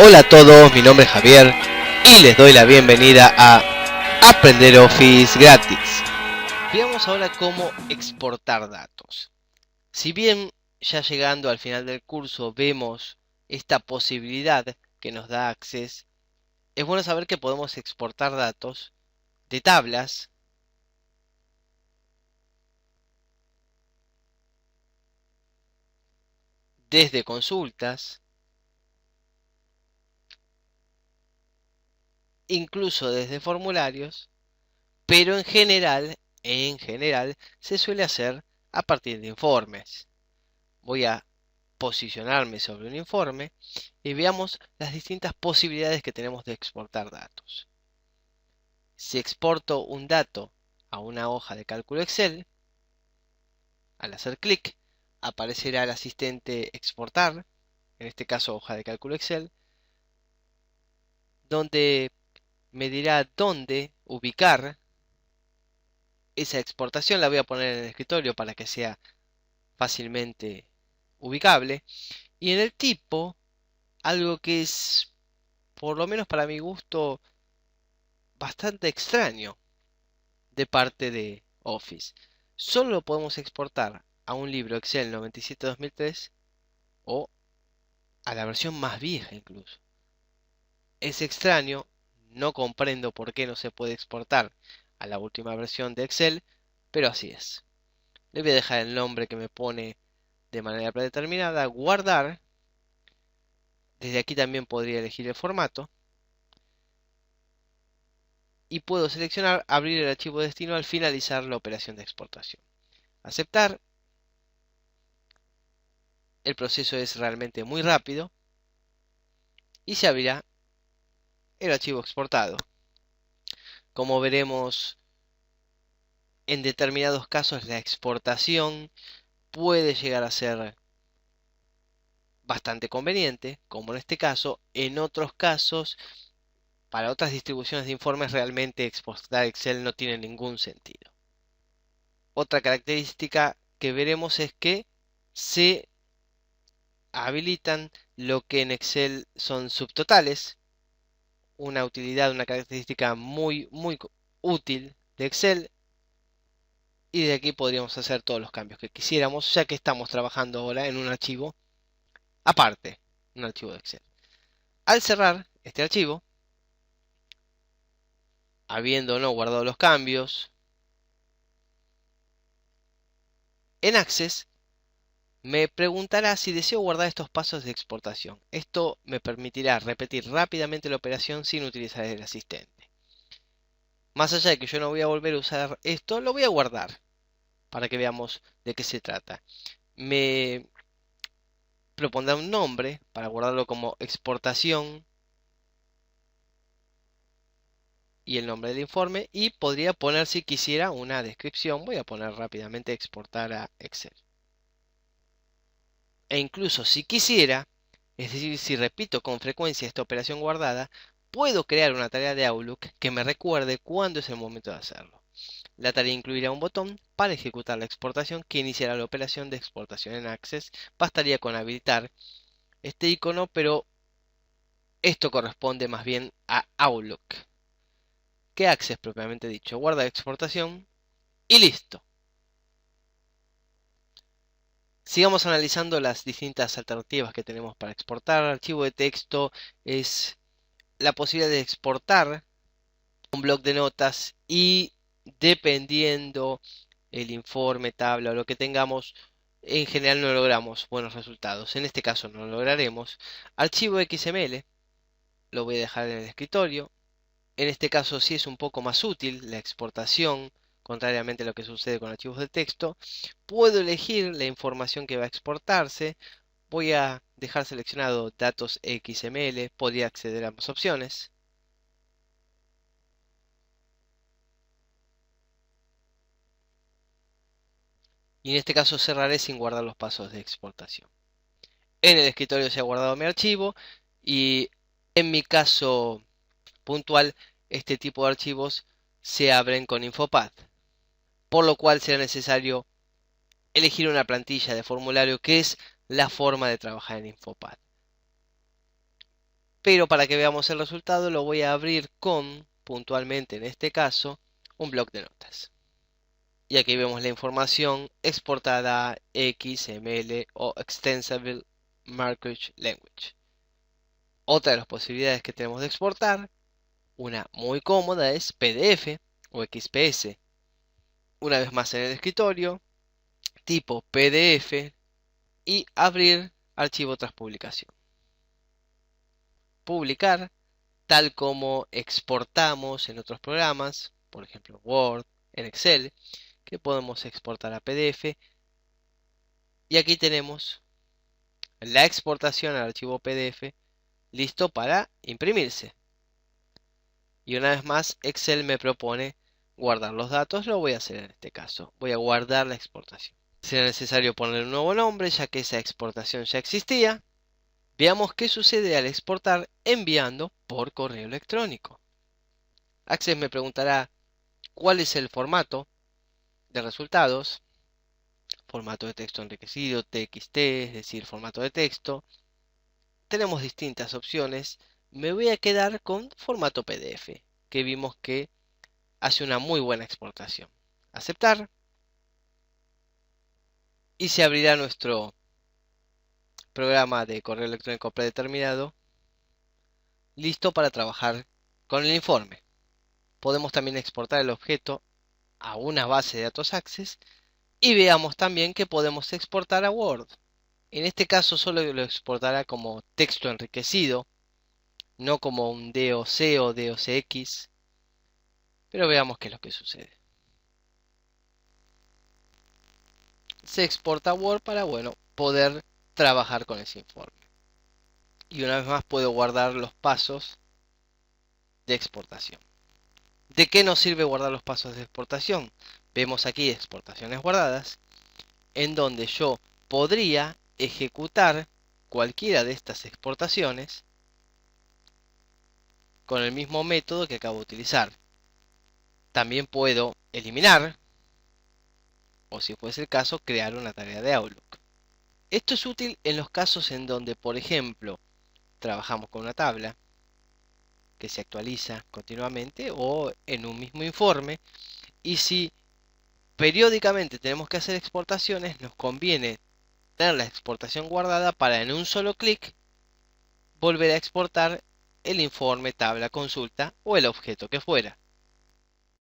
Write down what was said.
Hola a todos, mi nombre es Javier y les doy la bienvenida a Aprender Office gratis. Veamos ahora cómo exportar datos. Si bien ya llegando al final del curso vemos esta posibilidad que nos da Access, es bueno saber que podemos exportar datos de tablas, desde consultas, incluso desde formularios, pero en general se suele hacer a partir de informes. Voy a posicionarme sobre un informe y veamos las distintas posibilidades que tenemos de exportar datos. Si exporto un dato a una hoja de cálculo Excel, al hacer clic aparecerá el asistente exportar, en este caso hoja de cálculo Excel, donde me dirá dónde ubicar esa exportación. La voy a poner en el escritorio para que sea fácilmente ubicable. Y en el tipo, algo que es, por lo menos para mi gusto, bastante extraño de parte de Office. Solo lo podemos exportar a un libro Excel 97-2003 o a la versión más vieja incluso. Es extraño, no comprendo por qué no se puede exportar a la última versión de Excel, pero así es. Le voy a dejar el nombre que me pone de manera predeterminada, guardar. Desde aquí también podría elegir el formato. Y puedo seleccionar abrir el archivo de destino al finalizar la operación de exportación. Aceptar. El proceso es realmente muy rápido y se abrirá el archivo exportado. Como veremos, en determinados casos la exportación puede llegar a ser bastante conveniente, como en este caso. En otros casos, para otras distribuciones de informes, realmente exportar Excel no tiene ningún sentido. Otra característica que veremos es que se habilitan lo que en Excel son subtotales, una utilidad, una característica muy útil de Excel, y de aquí podríamos hacer todos los cambios que quisiéramos, ya que estamos trabajando ahora en un archivo aparte, un archivo de Excel. Al cerrar este archivo, habiendo no guardado los cambios, en Access me preguntará si deseo guardar estos pasos de exportación. Esto me permitirá repetir rápidamente la operación sin utilizar el asistente. Más allá de que yo no voy a volver a usar esto, lo voy a guardar para que veamos de qué se trata. Me propondrá un nombre para guardarlo como exportación y el nombre del informe, y podría poner, si quisiera, una descripción. Voy a poner rápidamente exportar a Excel. E incluso si quisiera, es decir, si repito con frecuencia esta operación guardada, puedo crear una tarea de Outlook que me recuerde cuándo es el momento de hacerlo. La tarea incluirá un botón para ejecutar la exportación que iniciará la operación de exportación en Access. Bastaría con habilitar este icono, pero esto corresponde más bien a Outlook que Access propiamente dicho. Guarda la exportación y listo. Sigamos analizando las distintas alternativas que tenemos para exportar. Archivo de texto es la posibilidad de exportar un bloc de notas y, dependiendo el informe, tabla o lo que tengamos, en general no logramos buenos resultados. En este caso no lo lograremos. Archivo XML, lo voy a dejar en el escritorio. En este caso sí es un poco más útil la exportación, contrariamente a lo que sucede con archivos de texto. Puedo elegir la información que va a exportarse. Voy a dejar seleccionado datos XML. Podría acceder a ambas opciones. Y en este caso cerraré sin guardar los pasos de exportación. En el escritorio se ha guardado mi archivo y en mi caso puntual este tipo de archivos se abren con Infopad, por lo cual será necesario elegir una plantilla de formulario, que es la forma de trabajar en Infopad. pero para que veamos el resultado lo voy a abrir con, puntualmente en este caso, un bloc de notas. Y aquí vemos la información exportada XML o Extensible Markup Language. Otra de las posibilidades que tenemos de exportar, una muy cómoda, es PDF o XPS. Una vez más en el escritorio, tipo PDF y abrir archivo tras publicación. Publicar, tal como exportamos en otros programas, por ejemplo Word, en Excel, que podemos exportar a PDF. Y aquí tenemos la exportación al archivo PDF listo para imprimirse. Y una vez más, Excel me propone guardar los datos. Lo voy a hacer en este caso. Voy a guardar la exportación. Será necesario poner un nuevo nombre, ya que esa exportación ya existía. Veamos qué sucede al exportar enviando por correo electrónico. Access me preguntará cuál es el formato de resultados. Formato de texto enriquecido, TXT, es decir, formato de texto. Tenemos distintas opciones. Me voy a quedar con formato PDF, que vimos que hace una muy buena exportación. Aceptar. Y se abrirá nuestro programa de correo electrónico predeterminado, listo para trabajar con el informe. Podemos también exportar el objeto a una base de datos Access y veamos también que podemos exportar a Word. En este caso solo lo exportará como texto enriquecido, no como un DOC o DOCX, pero veamos qué es lo que sucede. Se exporta a Word para, bueno, poder trabajar con ese informe. Y una vez más puedo guardar los pasos de exportación. ¿De qué nos sirve guardar los pasos de exportación? Vemos aquí exportaciones guardadas, en donde yo podría ejecutar cualquiera de estas exportaciones con el mismo método que acabo de utilizar. También puedo eliminar, o si fuese el caso, crear una tarea de Outlook. Esto es útil en los casos en donde, por ejemplo, trabajamos con una tabla que se actualiza continuamente o en un mismo informe, y si periódicamente tenemos que hacer exportaciones, nos conviene tener la exportación guardada para en un solo clic volver a exportar el informe, tabla, consulta o el objeto que fuera.